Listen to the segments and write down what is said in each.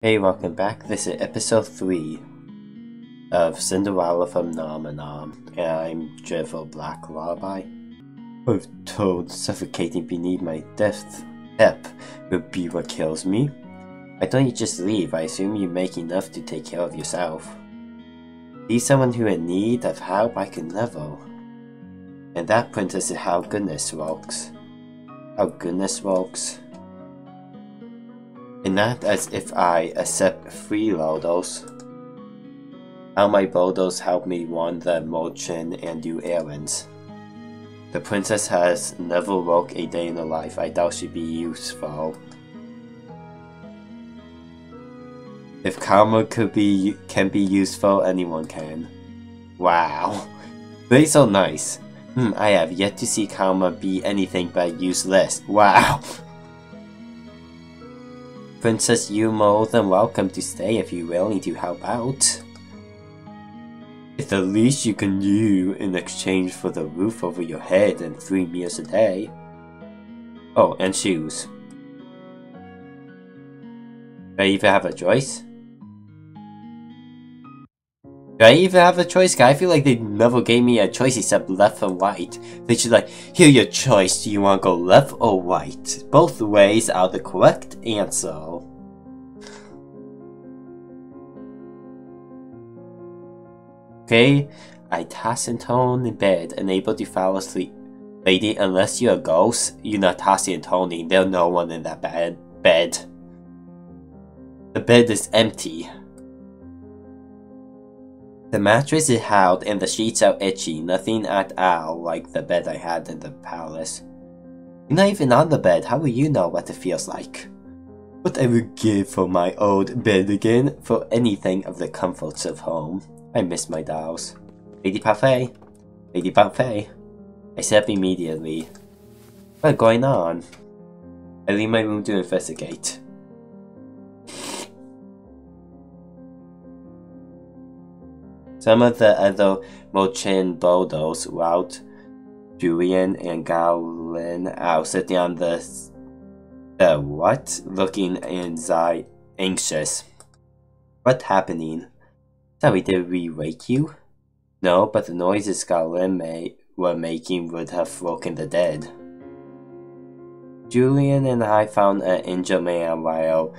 Hey, welcome back. This is episode 3 of Cinderella Phenomenon, and I'm Drivel Black Lullaby. I've told suffocating beneath my step will be what kills me. Why don't you just leave? I assume you make enough to take care of yourself. Be someone who in need of help I could never. And that princess is how goodness works. How goodness works. And not as if I accept freeloaders. How my bodos help me run the merchant and do errands. The princess has never worked a day in her life. I doubt she'd be useful. If karma can be useful, anyone can. Wow. They so nice. I have yet to see karma be anything but useless. Wow. Princess, you're more than welcome to stay if you're willing to help out. It's the least you can do in exchange for the roof over your head and 3 meals a day. Oh, and shoes. Do I even have a choice? Do I even have a choice? I feel like they never gave me a choice except left and right. They should like, here your choice, do you want to go left or right? Both ways are the correct answer. Okay, I toss and turn in bed, unable to fall asleep. Lady, unless you're a ghost, you're not tossing and turning, there's no one in that bed. The bed is empty. The mattress is held and the sheets are itchy, nothing at all like the bed I had in the palace. You're not even on the bed, how will you know what it feels like? What I would give for my old bed again, for anything of the comforts of home. I miss my dolls. Lady Parfait! Lady Parfait! I sit up immediately. What's going on? I leave my room to investigate. Some of the other merchant bodos, Wout, Julian, and Gowlin, are sitting on the what? Looking anxious. What's happening? Sorry, did we wake you? No, but the noises Gowlin were making would have woken the dead. Julian and I found an injured man while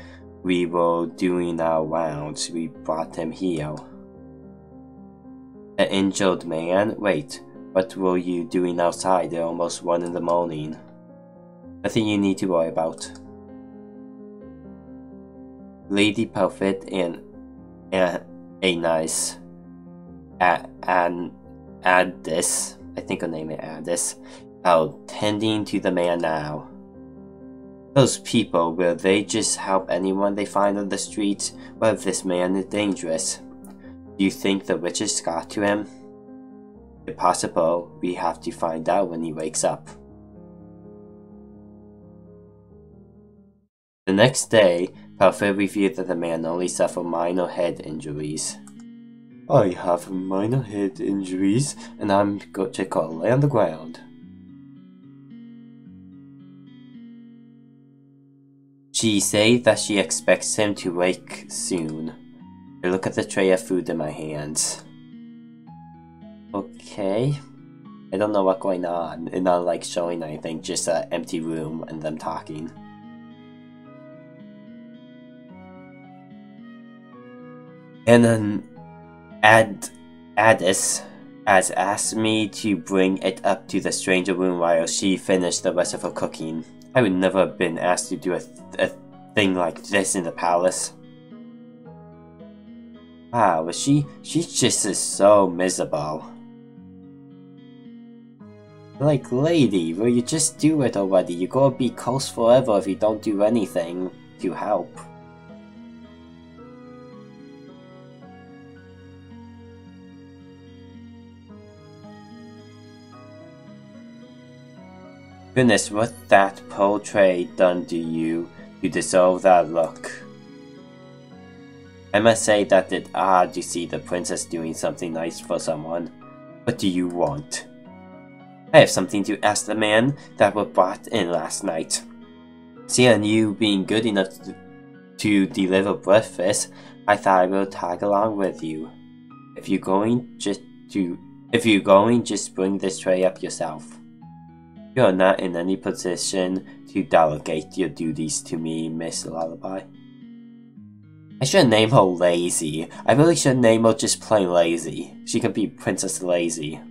we were doing our rounds. We brought him here. An injured man? Wait, what were you doing outside at almost 1 in the morning? Nothing you need to worry about. Lady Perfect and a nice Addis, I think her name is Addis, are tending to the man now. Those people, will they just help anyone they find on the streets? What if this man is dangerous? Do you think the witches got to him? If possible, we have to find out when he wakes up. The next day, Parfait revealed that the man only suffered minor head injuries. I have minor head injuries, and I'm going to go lay on the ground. She said that she expects him to wake soon. I look at the tray of food in my hands. Okay. I don't know what's going on. It's not like showing anything, just an empty room and them talking. And then Addis has asked me to bring it up to the stranger room while she finished the rest of her cooking. I would never have been asked to do a thing like this in the palace. Wow, but she just is so miserable. Like, lady, will you just do it already? You're gonna be cursed forever if you don't do anything to help. Goodness, what that portrait done to you to deserve that look? I must say that it's odd to see the princess doing something nice for someone. What do you want? I have something to ask the man that was brought in last night. See on you being good enough to deliver breakfast, I thought I will tag along with you. If you're going, just bring this tray up yourself. You are not in any position to delegate your duties to me, Miss Lullaby. I should name her Lazy. I really should name her just plain Lazy. She could be Princess Lazy.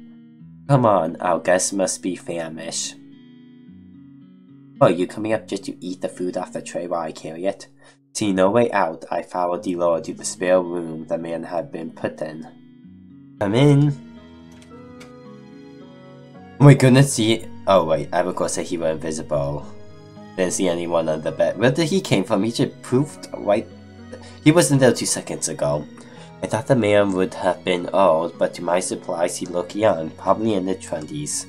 Come on, our guest must be famished. Oh, you coming up just to eat the food off the tray while I carry it? Seeing no way out, I followed the Lord to the spare room the man had been put in. Come in. Oh my goodness, oh wait, I would say he was invisible. Didn't see anyone on the bed. Where did he came from? He just proved right. He wasn't there 2 seconds ago. I thought the man would have been old, but to my surprise he looked young, probably in the 20s.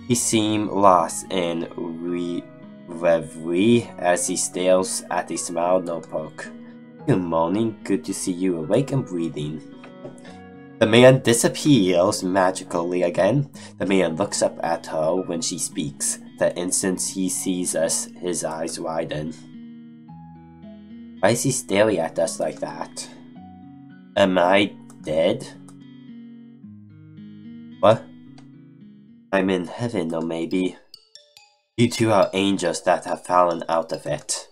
He seemed lost in reverie as he stares at the small notebook. Good morning, good to see you awake and breathing. The man disappears magically again. The man looks up at her when she speaks. The instant he sees us, his eyes widen. Why is he staring at us like that? Am I dead? What? I'm in heaven, or maybe you two are angels that have fallen out of it.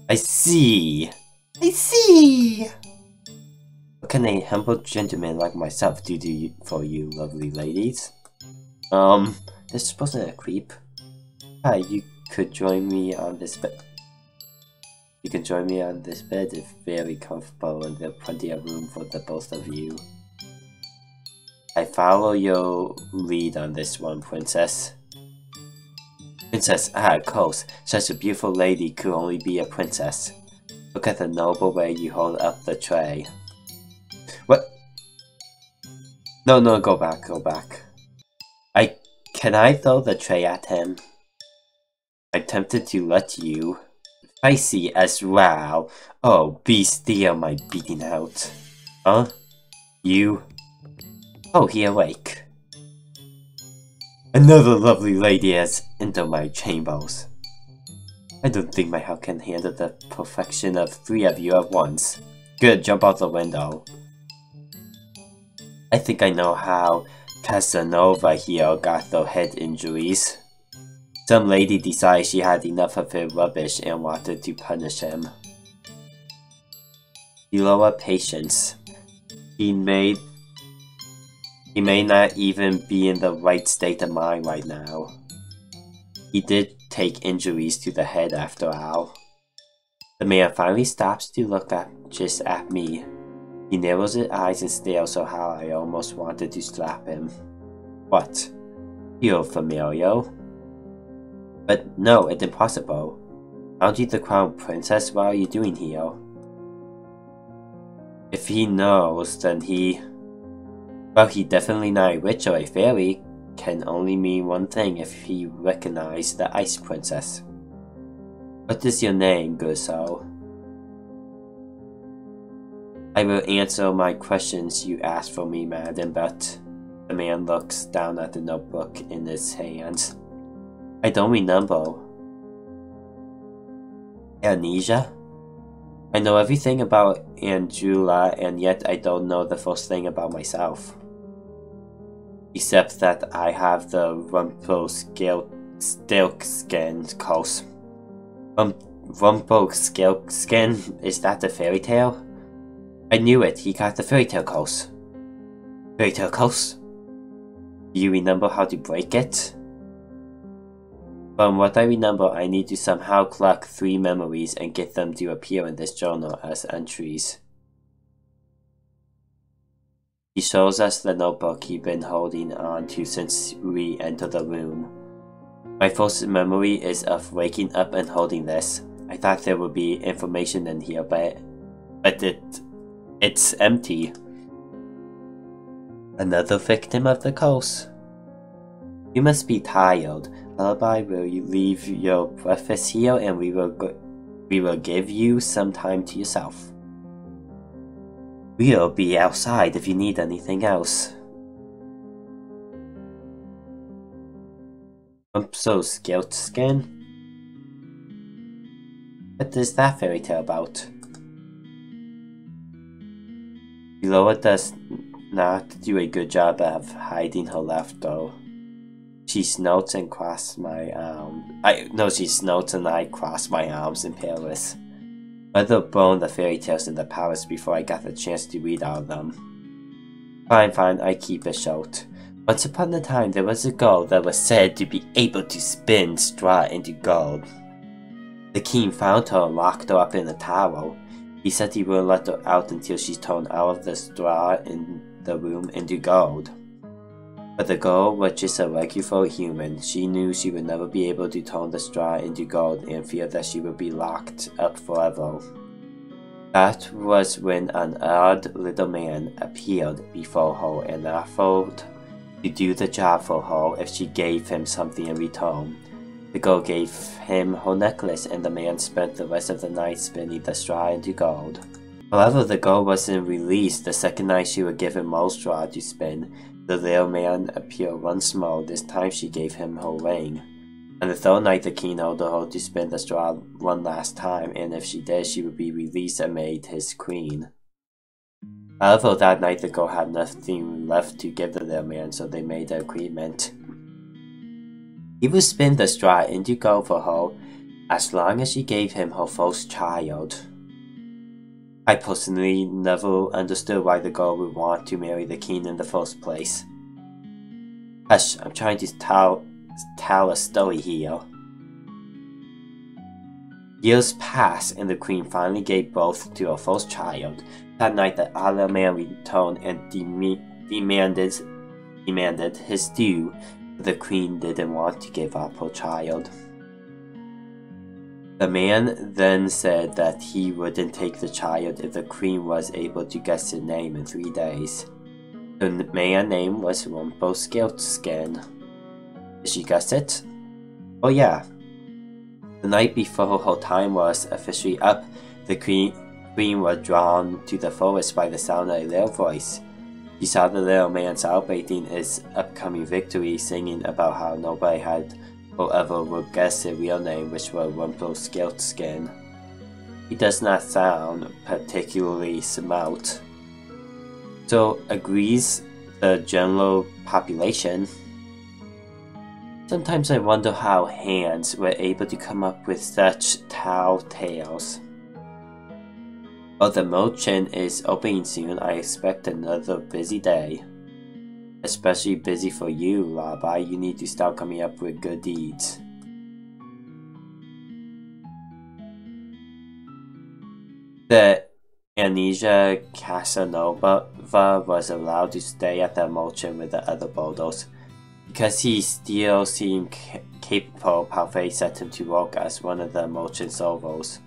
I see! I see! What can a humble gentleman like myself do for you, lovely ladies? This wasn't a creep. Hi, you could join me on this bed. You can join me on this bed. It's very comfortable and there's plenty of room for the both of you. I follow your lead on this one, Princess. Princess, of course. Such a beautiful lady could only be a princess. Look at the noble way you hold up the tray. What? No, go back. Can I throw the tray at him? I'm tempted to let you. Spicy as well. Oh, be still, my beating out. Huh? You? Oh, he awake. Another lovely lady has entered my chambers. I don't think my house can handle the perfection of 3 of you at once. Good, jump out the window. I think I know how Casanova here got the head injuries. Some lady decided she had enough of his rubbish and wanted to punish him. He lowered patience. He may not even be in the right state of mind right now. He did take injuries to the head after all. The man finally stops to look just at me. He narrows his eyes and stares so hard I almost wanted to slap him. What? You're familiar? But no, it's impossible. Aren't you the crown princess? What are you doing here? If he knows, then well, he definitely not a witch or a fairy. Can only mean one thing if he recognized the ice princess. What is your name, good soul? I will answer my questions you asked for me, madam, but the man looks down at the notebook in his hands. I don't remember. Amnesia? I know everything about Angela, and yet I don't know the first thing about myself. Except that I have the Rumpelstiltskin curse. Rumpelstiltskin? Is that the fairy tale? I knew it, he got the fairy tale curse. Fairy tale curse? Do you remember how to break it? From what I remember, I need to somehow collect 3 memories and get them to appear in this journal as entries. He shows us the notebook he's been holding on to since we entered the room. My first memory is of waking up and holding this. I thought there would be information in here, but it's empty. Another victim of the curse. You must be tired. Lullaby, will you leave your breakfast here and we will give you some time to yourself. We'll be outside if you need anything else. Rumpelstiltskin? What is that fairy tale about? Lola does not do a good job of hiding her laugh, though. She snorts and cross my arms. She snorts and I cross my arms in Paris. Mother burned the fairy tales in the palace before I got the chance to read all of them. Fine, I keep it short. Once upon a time, there was a girl that was said to be able to spin straw into gold. The king found her and locked her up in a tower. He said he wouldn't let her out until she turned all of the straw in the room into gold. But the girl was just a regular human. She knew she would never be able to turn the straw into gold and feared that she would be locked up forever. That was when an odd little man appeared before her and offered to do the job for her if she gave him something in return. The girl gave him her necklace, and the man spent the rest of the night spinning the straw into gold. However, the girl wasn't released the second night she would give him more straw to spin. The little man appeared once more. This time she gave him her ring. On the third night, the king ordered her to spin the straw one last time, and if she did, she would be released and made his queen. However, that night the girl had nothing left to give the little man, so they made an agreement. He would spin the straw into gold for her as long as she gave him her first child. I personally never understood why the girl would want to marry the king in the first place. Hush, I'm trying to tell a story here. Years passed and the queen finally gave birth to her first child. That night the other man returned and demanded his due. The queen didn't want to give up her child. The man then said that he wouldn't take the child if the queen was able to guess his name in 3 days. The man's name was Rumpelstiltskin. Did she guess it? Oh yeah. The night before her time was officially up, the queen was drawn to the forest by the sound of a little voice. She saw the little man celebrating his upcoming victory, singing about how nobody had or ever would guess his real name, which was Rumpelstiltskin. He does not sound particularly smart. So agrees the general population. Sometimes I wonder how hands were able to come up with such tall tales. Well, the merchant is opening soon. I expect another busy day. Especially busy for you, Labai. You need to start coming up with good deeds. The Amnesia Casanova was allowed to stay at the merchant with the other builders. Because he still seemed capable, Parfait set him to work as one of the merchant servers.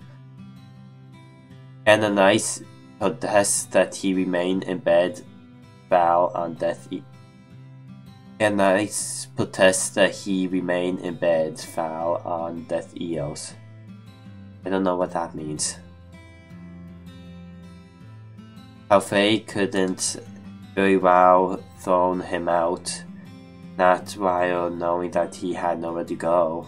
Ananias protests that he remain in bed foul on death. Ananias protests that he remain in bed foul on death eels. I don't know what that means. Parfait couldn't very well thrown him out, not while knowing that he had nowhere to go.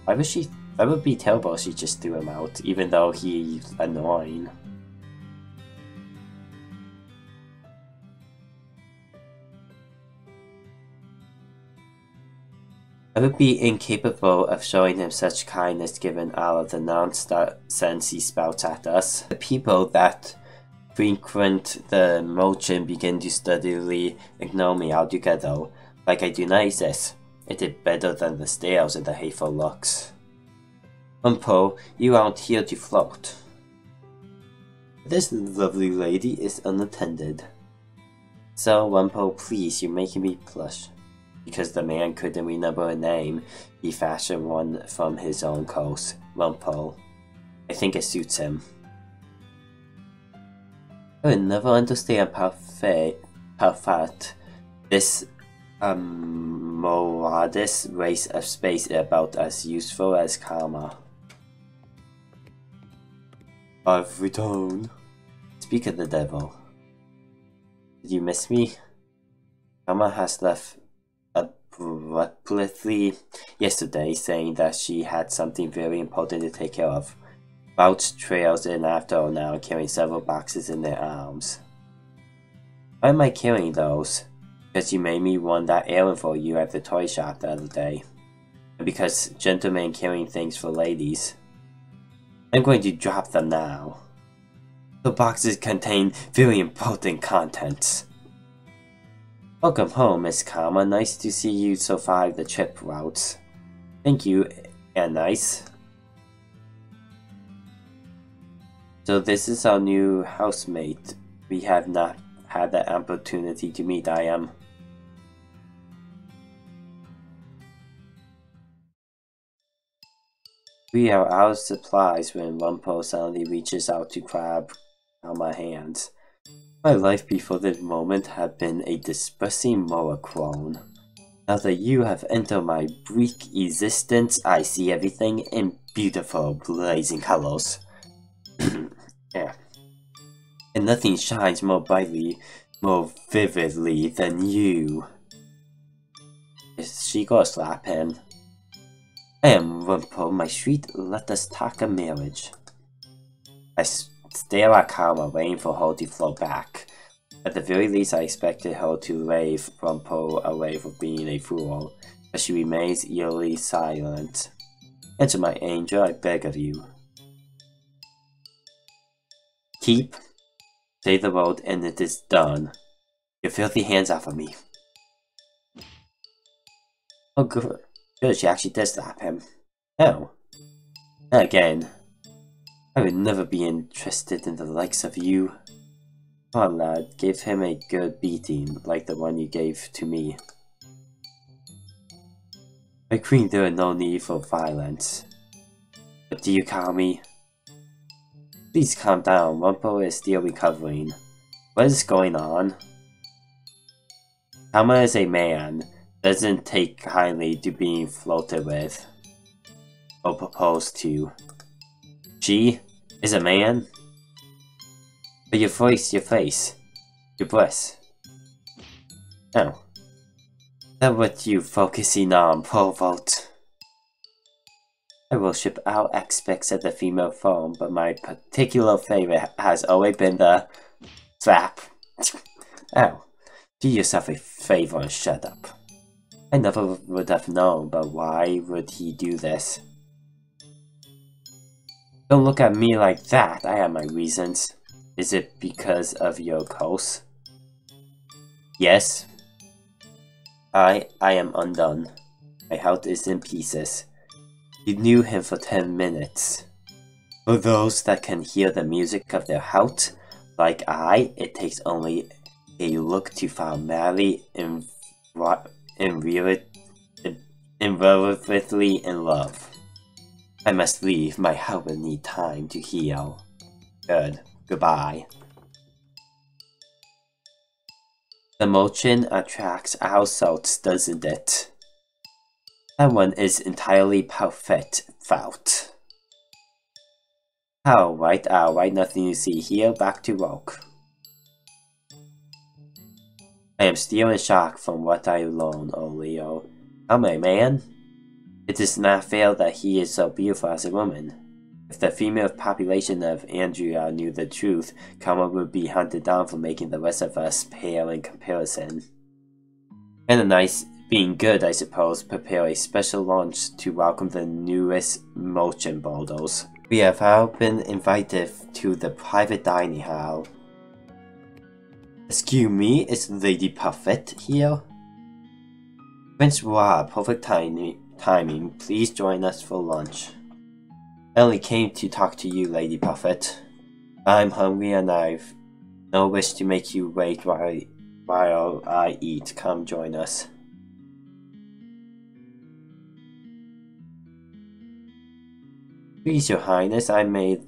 Why would she? That would be terrible if she just threw him out, even though he's annoying. I would be incapable of showing him such kindness given all of the nonsense he spouts at us. The people that frequent the merchant begin to steadily ignore me altogether, like I do not exist. I did better than the stares and the hateful looks. Rumpo, you aren't here to flirt. This lovely lady is unattended. So, Rumpo, please, you're making me blush. Because the man couldn't remember a name, he fashioned one from his own coat, Rumpo. I think it suits him. I would never understand Parfait, this modest race of space is about as useful as karma. I've returned. Speak of the devil. Did you miss me? Karma has left a abruptly yesterday, saying that she had something very important to take care of. Routes trails in after all now, carrying several boxes in their arms. Why am I carrying those? Because you made me run that errand for you at the toy shop the other day. And because gentlemen carrying things for ladies. I'm going to drop them now. The boxes contain very important contents. Welcome home, Miss Kama. Nice to see you survive the trip routes. Thank you, and nice. So this is our new housemate. We have not had the opportunity to meet. I am. We are out of supplies when Rumpo suddenly reaches out to grab my hands. My life before this moment had been a dispersing monochrome. Now that you have entered my brief existence, I see everything in beautiful blazing colors. Yeah. And nothing shines more brightly, more vividly than you. Is she gonna slap him? I am Rumpo, my sweet, let us talk a marriage. I stare at Karma, waiting for her to flow back. At the very least, I expected her to wave Rumpo away for being a fool, but she remains eerily silent. Answer, my angel, I beg of you. Keep. Say the word and it is done. Your filthy hands off of me. Oh good. Good, she actually did slap him. Oh. Again. I would never be interested in the likes of you. Come on, lad, give him a good beating, like the one you gave to me. My queen, there is no need for violence. But do you call me? Please calm down, Rumpo is still recovering. What is going on? Kama is a man, doesn't take kindly to being flirted with, or proposed to. She is a man? But your face, your breasts. Oh. That's what you focusing on, Provolt. I worship all aspects of the female form, but my particular favorite has always been the slap. Oh, do yourself a favor and shut up. I never would have known, but why would he do this? Don't look at me like that, I have my reasons. Is it because of your curse? Yes. I am undone. My heart is in pieces. You knew him for 10 minutes. For those that can hear the music of their heart, like I, it takes only a look to fall madly irrelevantly in love. I must leave, my heart will need time to heal. Good. Goodbye. The motion attracts our souls, doesn't it? That one is entirely perfect, Fault. Alright, nothing to see here, back to work. I am still in shock from what I learned earlier. I'm a man? It is not fair that he is so beautiful as a woman. If the female population of Andrea knew the truth, Karma would be hunted down for making the rest of us pale in comparison. Kinda nice being good, I suppose, prepare a special lunch to welcome the newest motion boulders. We have all been invited to the private dining hall. Excuse me, is Lady Perfect here? Prince Rob, perfect timing. Please join us for lunch. I only came to talk to you, Lady Perfect. I'm hungry and I've no wish to make you wait while I eat. Come join us. Please, Your Highness, I made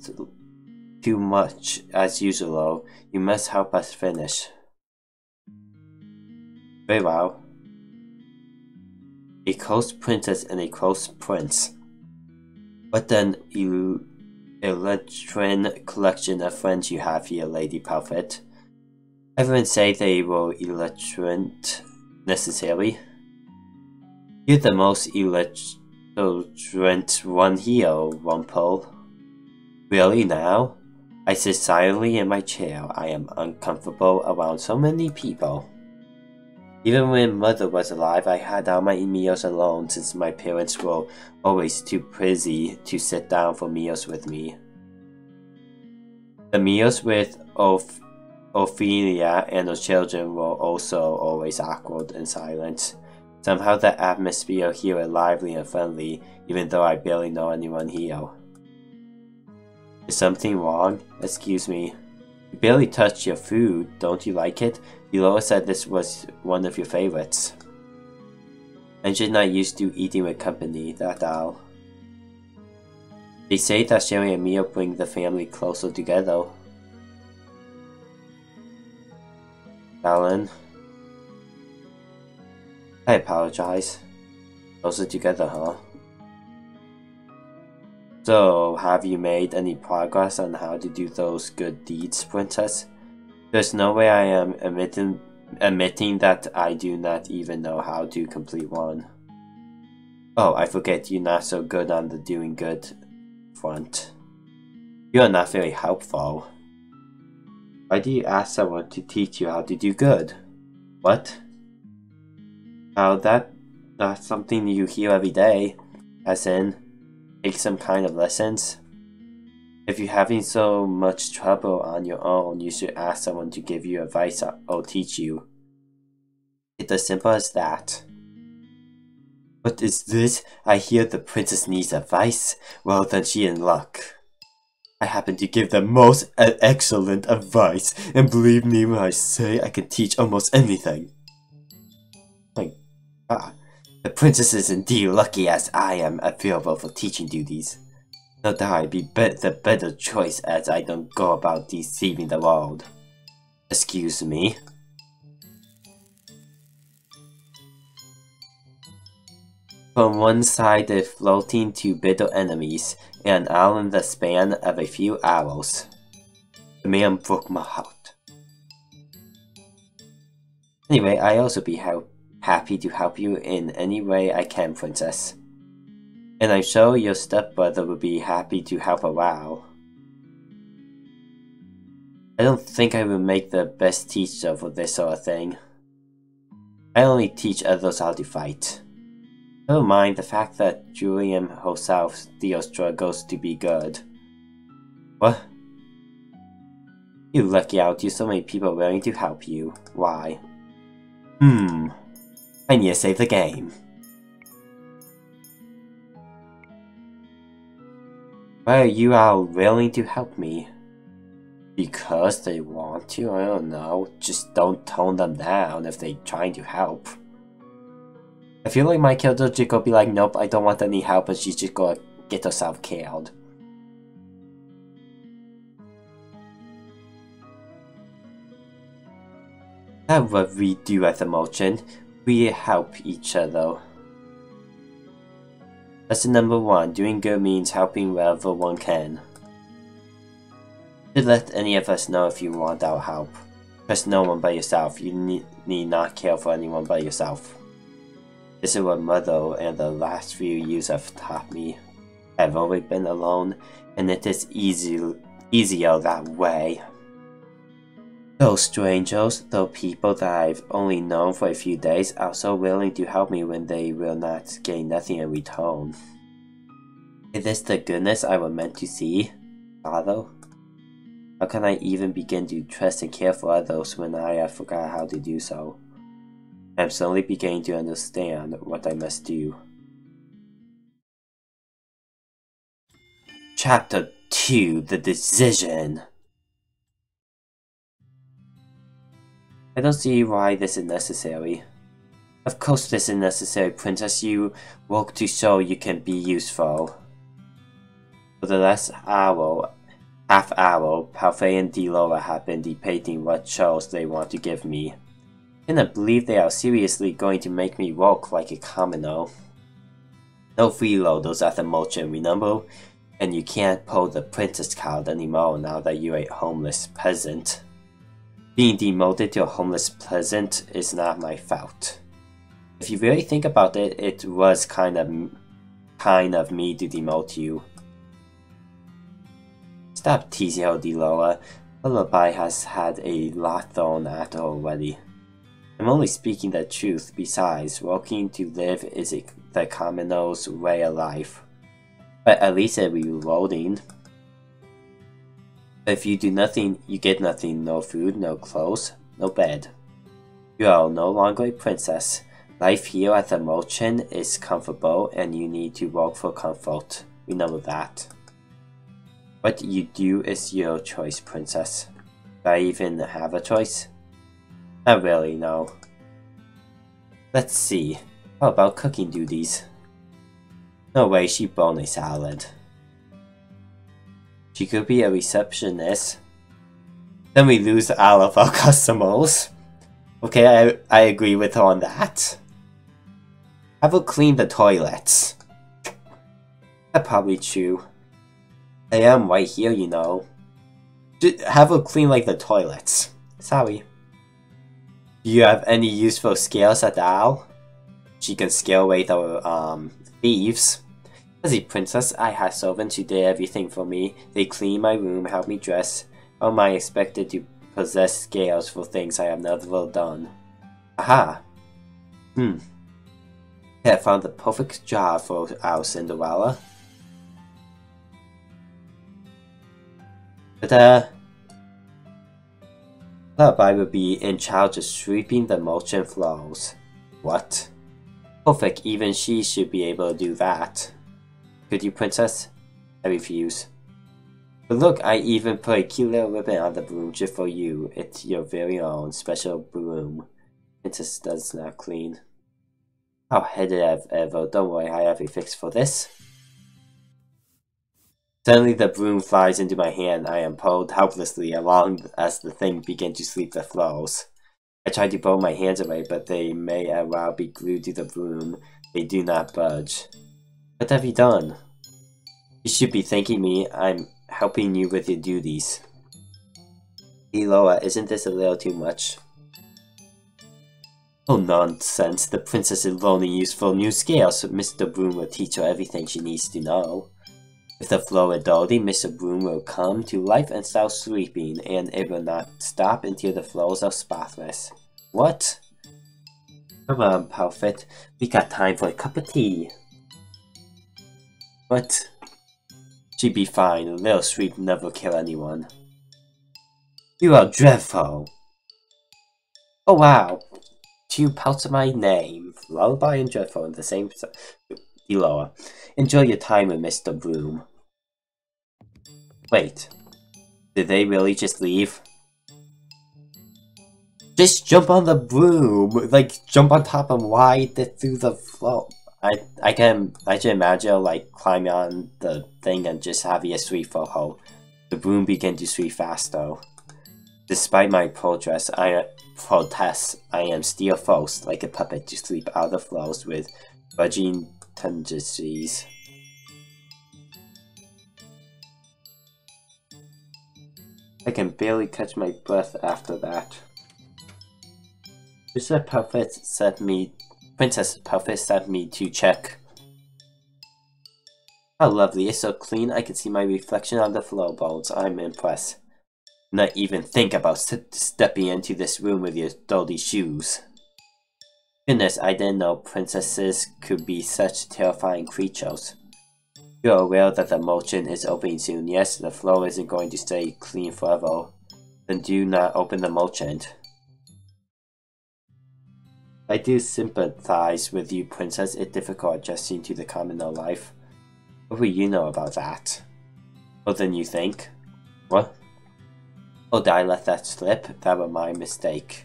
too much, as usual. You must help us finish. Very well. A close princess and a close prince. What an electric collection of friends you have here, Lady Perfect. I wouldn't say they were electric necessarily. You're the most illiterate one here, Rumpel. Really now? I sit silently in my chair. I am uncomfortable around so many people. Even when Mother was alive, I had all my meals alone since my parents were always too busy to sit down for meals with me. The meals with Ophelia and the children were also always awkward and silent. Somehow the atmosphere here is lively and friendly, even though I barely know anyone here. Is something wrong? Excuse me. You barely touched your food. Don't you like it? Laura said this was one of your favorites. I'm just not used to eating with company, that's all. They say that sharing a meal brings the family closer together. Alan. I apologize. Closer together, huh? So, have you made any progress on how to do those good deeds, Princess? There's no way I am admitting that I do not even know how to complete one. Oh, I forget you're not so good on the doing good front. You are not very helpful. Why do you ask someone to teach you how to do good? What? Now that's something you hear every day, as in, take some kind of lessons. If you're having so much trouble on your own, you should ask someone to give you advice or teach you. It's as simple as that. What is this? I hear the princess needs advice. Well, then she in luck. I happen to give the most excellent advice, and believe me when I say I can teach almost anything. My God, the princess is indeed lucky as I am available for teaching duties. No doubt I'd be the better choice as I don't go about deceiving the world. Excuse me? From one side they're floating to bitter enemies, and all in the span of a few hours. The man broke my heart. Anyway, I also be happy to help you in any way I can, Princess. And I'm sure your stepbrother would be happy to help a while. I don't think I will make the best teacher for this sort of thing. I only teach others how to fight. Never mind the fact that Julian herself still struggles to be good. What? You lucky out to so many people willing to help you. Why? I need to save the game. Why are you all willing to help me? Because they want to? I don't know. Just don't tone them down if they're trying to help. I feel like my character just gonna be like, nope, I don't want any help, and she's just gonna get herself killed. That's what we do at the merchant. We help each other. Lesson number 1. Doing good means helping wherever one can. Just let any of us know if you want our help. Trust no one but yourself. You need not care for anyone but yourself. This is what Mother and the last few years have taught me. I've always been alone, and it is easier that way. Those strangers, those people that I've only known for a few days, are so willing to help me when they will not gain nothing in return. Is this the goodness I was meant to see, Father? How can I even begin to trust and care for others when I have forgot how to do so? I'm slowly beginning to understand what I must do. Chapter 2: The Decision. I don't see why this is necessary. Of course this is necessary, Princess. You work to show you can be useful. For the last half hour, Palfrey and Delora have been debating what chores they want to give me. I cannot believe they are seriously going to make me work like a commoner. No freeloaders at the merchant, remember? And you can't pull the princess card anymore now that you're a homeless peasant. Being demoted to a homeless peasant is not my fault. If you really think about it, it was kind of me to demote you. Stop teasing her, Deloa. Lullaby has had a lot thrown at her already. I'm only speaking the truth. Besides, working to live is the commoner's way of life. But at least it'll be rewarding. If you do nothing, you get nothing. No food, no clothes, no bed. You are no longer a princess. Life here at the merchant is comfortable and you need to work for comfort. Remember that. What you do is your choice, princess. Do I even have a choice? Not really, no. Let's see. How about cooking duties? No way, she burned a salad. She could be a receptionist. Then we lose all of our customers. Okay, I agree with her on that. Have her clean the toilets. That's probably true. I am right here, you know. Just have her clean like the toilets. Sorry. Do you have any useful skills at all? She can scare away the thieves. As a princess, I have servants who did everything for me. They clean my room, help me dress. How am I expected to possess scales for things I have never done? Aha! I found the perfect job for our Cinderella. But Lullaby will be in charge of sweeping the merchant floors. What? Perfect, even she should be able to do that. Could you, princess? I refuse. But look, I even put a cute little ribbon on the broom just for you. It's your very own special broom. Princess does not clean. How headed I've ever. Don't worry, I have a fix for this. Suddenly the broom flies into my hand. I am pulled helplessly along as the thing begins to sweep the floors. I try to pull my hands away, but they may as well be glued to the broom. They do not budge. What have you done? You should be thanking me. I'm helping you with your duties. Eloa, isn't this a little too much? Oh, nonsense. The princess is learning useful new skills, so Mr. Broom will teach her everything she needs to know. If the floor is dirty, Mr. Broom will come to life and start sweeping, and it will not stop until the floors are spotless. What? Come on, Perfect. We got time for a cup of tea. What? She'd be fine. A little sweep never kill anyone. You are dreadful. Oh wow. Two parts of my name. Lullaby and dreadful in the same Eloa. Enjoy your time with Mr. Broom. Wait. Did they really just leave? Just jump on the broom! Like, jump on top and ride it through the floor. I can imagine, like, climbing on the thing and just having a sweep for her. The broom began to sweep faster. Despite my protests, I am still forced, like a puppet, to sweep out the floors with budging tendencies. I can barely catch my breath after that. Princess Perfect sent me to check. How lovely, it's so clean I can see my reflection on the floorboards. I'm impressed. Not even think about stepping into this room with your dirty shoes. Goodness, I didn't know princesses could be such terrifying creatures. You're aware that the merchant is opening soon. Yes, the floor isn't going to stay clean forever. Then do not open the merchant. I do sympathize with you, princess. It's difficult adjusting to the commoner life. What will you know about that? More than you think. What? Oh, did I let that slip? That was my mistake.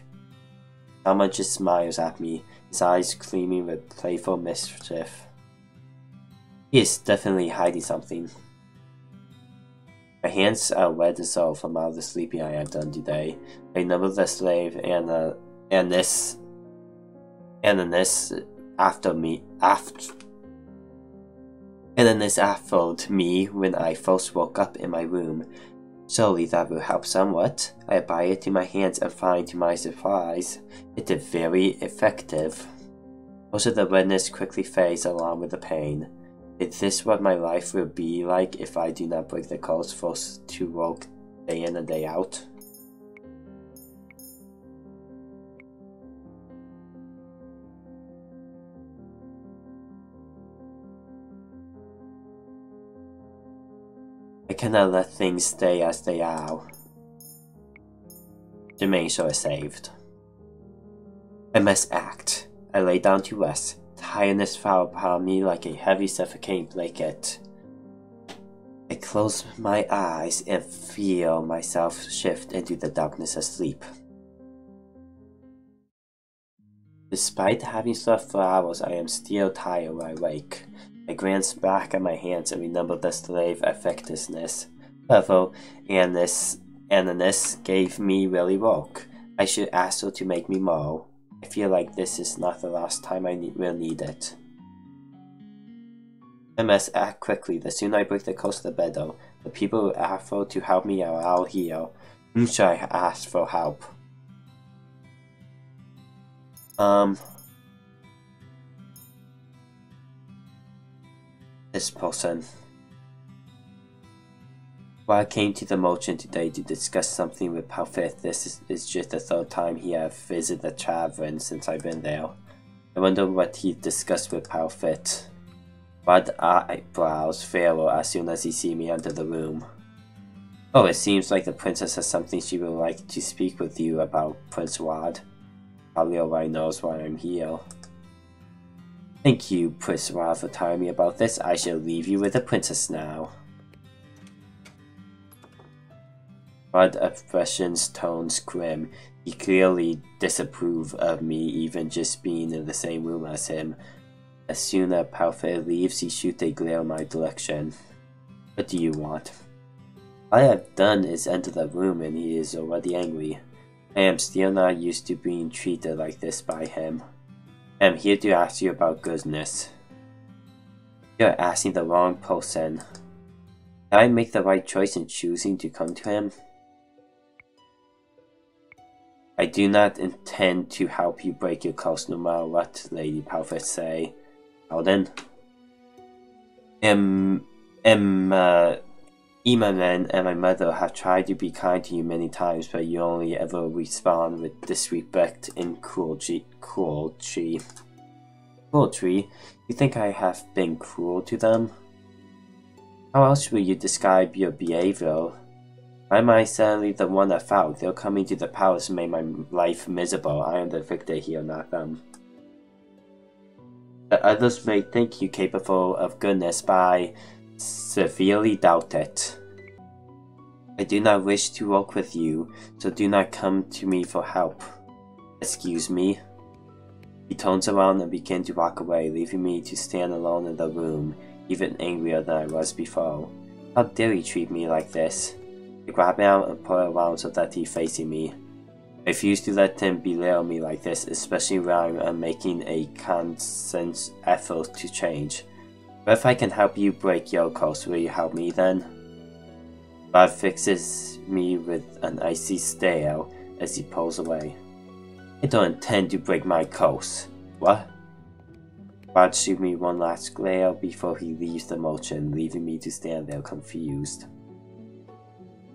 Someone just smiles at me, his eyes gleaming with playful mischief. He is definitely hiding something. My hands are wet as all from all the sleeping I have done today. I remember the slave and this after me when I first woke up in my room. Surely that will help somewhat. I apply it to my hands and find to my surprise, it is very effective. Most of the redness quickly fades along with the pain. Is this what my life will be like if I do not break the coast forced to work day in and day out? I cannot let things stay as they are. To make sure it's saved. I must act. I lay down to rest. Tiredness fell upon me like a heavy suffocating blanket. I close my eyes and feel myself shift into the darkness of sleep. Despite having slept for hours, I am still tired when I wake. I glance back at my hands and remember the slave effectiveness level Ananus gave me really woke. I should ask her to make me more. I feel like this is not the last time I will need it. I must act quickly. The sooner I break the coast, the better. The people who offer to help me are out here. Whom should I ask for help? This person. Well, I came to the merchant today to discuss something with Palfith. This is just the third time he has visited the tavern since I've been there. I wonder what he discussed with Palfith. Wad eyebrows furrow as soon as he sees me enter the room. Oh, it seems like the princess has something she would like to speak with you about, Prince Wad. Probably already knows why I'm here. Thank you, Prince Wad, for telling me about this. I shall leave you with the princess now. Wad expression's tones grim. He clearly disapproves of me even just being in the same room as him. As soon as Palfith leaves, he shoots a glare in my direction. What do you want? All I have done is enter the room and he is already angry. I am still not used to being treated like this by him. I am here to ask you about goodness. You're asking the wrong person. Did I make the right choice in choosing to come to him? I do not intend to help you break your coast no matter what, Lady Palfith say. Pardon? Imamen and my mother have tried to be kind to you many times, but you only ever respond with disrespect and cruelty. Cruelty? You think I have been cruel to them? How else will you describe your behavior? Why am I suddenly the one at fault? They're coming to the palace and make my life miserable. I am the victor here, not them. But others may think you capable of goodness, but I severely doubt it. I do not wish to work with you, so do not come to me for help. Excuse me. He turns around and begins to walk away, leaving me to stand alone in the room, even angrier than I was before. How dare he treat me like this? I grab him out and pull around so that he's facing me. I refuse to let him belittle me like this, especially when I'm making a conscious effort to change. But if I can help you break your coast, will you help me then? Rod fixes me with an icy stare as he pulls away. I don't intend to break my coast. What? Rod shoots me one last glare before he leaves the merchant, leaving me to stand there confused.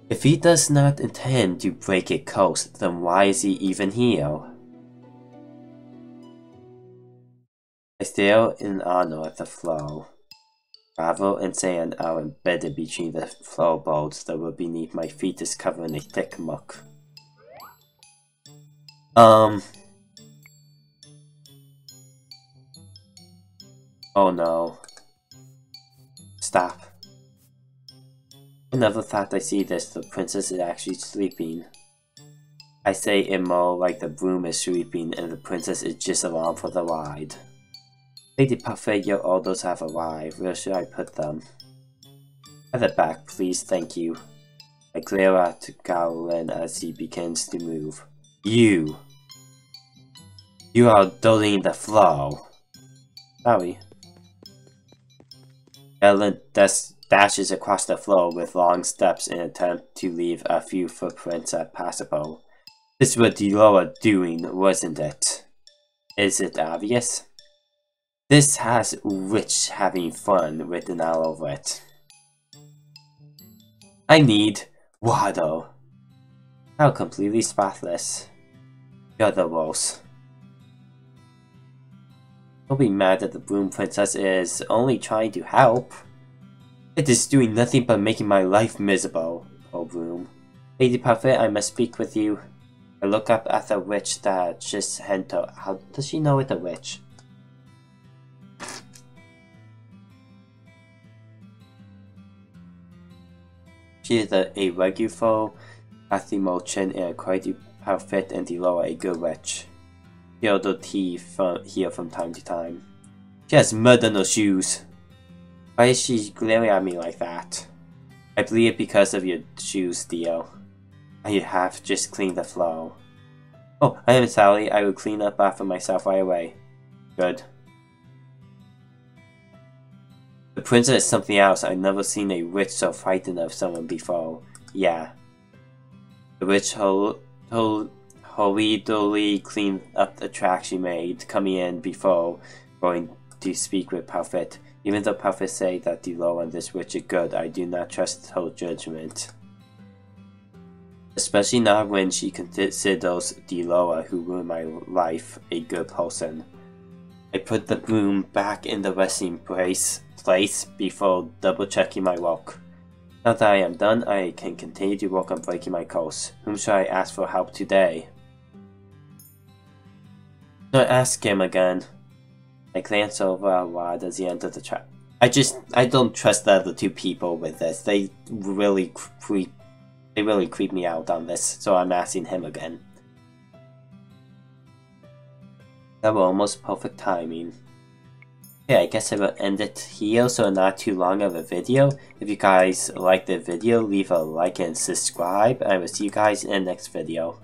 If he does not intend to break a coast, then why is he even here? I stare in honor at the floor. Gravel and sand are embedded between the floorboards that were beneath my feet is covered in a thick muck. Oh no. Stop. I never thought I'd see this. The princess is actually sleeping. I say it more like the broom is sleeping and the princess is just along for the ride. Lady Palfith, your orders have arrived. Where should I put them? At the back, please, thank you. I glare at Gowlin as he begins to move. You! You are dirtying the floor. Sorry. Gowlin dashes across the floor with long steps in an attempt to leave a few footprints as passable. This is what you are doing, wasn't it? Is it obvious? This has Witch having fun written all over it. I need water. How completely spotless. You're the worst. Don't be mad that the Broom Princess is only trying to help. It is doing nothing but making my life miserable, oh Broom. Lady Puffet, I must speak with you. I look up at the witch that just entered. How does she know it's a witch? She is a regular Kathy merchant and quite perfect and Delora a good witch. She ordered tea here from time to time. She has mud on her shoes. Why is she glaring at me like that? I believe it because of your shoes, Theo. I have just cleaned the floor. Oh, I am Sally. I will clean up after myself right away. Good. The princess is something else. I've never seen a witch so frightened of someone before. Yeah. The witch hurriedly cleaned up the track she made, coming in before going to speak with Puffet. Even though Puffet say that Delora and this witch are good, I do not trust her judgment. Especially not when she considers Delora, who ruined my life, a good person. I put the broom back in the resting place before double checking my work. Now that I am done, I can continue to work on breaking my curse. Whom should I ask for help today? No, ask him again. I glance over a lot as he enters the trap. I don't trust the other two people with this. They really creep me out on this, so I'm asking him again. That was almost perfect timing. Okay, I guess I will end it here, so not too long of a video. If you guys like the video, leave a like and subscribe. I will see you guys in the next video.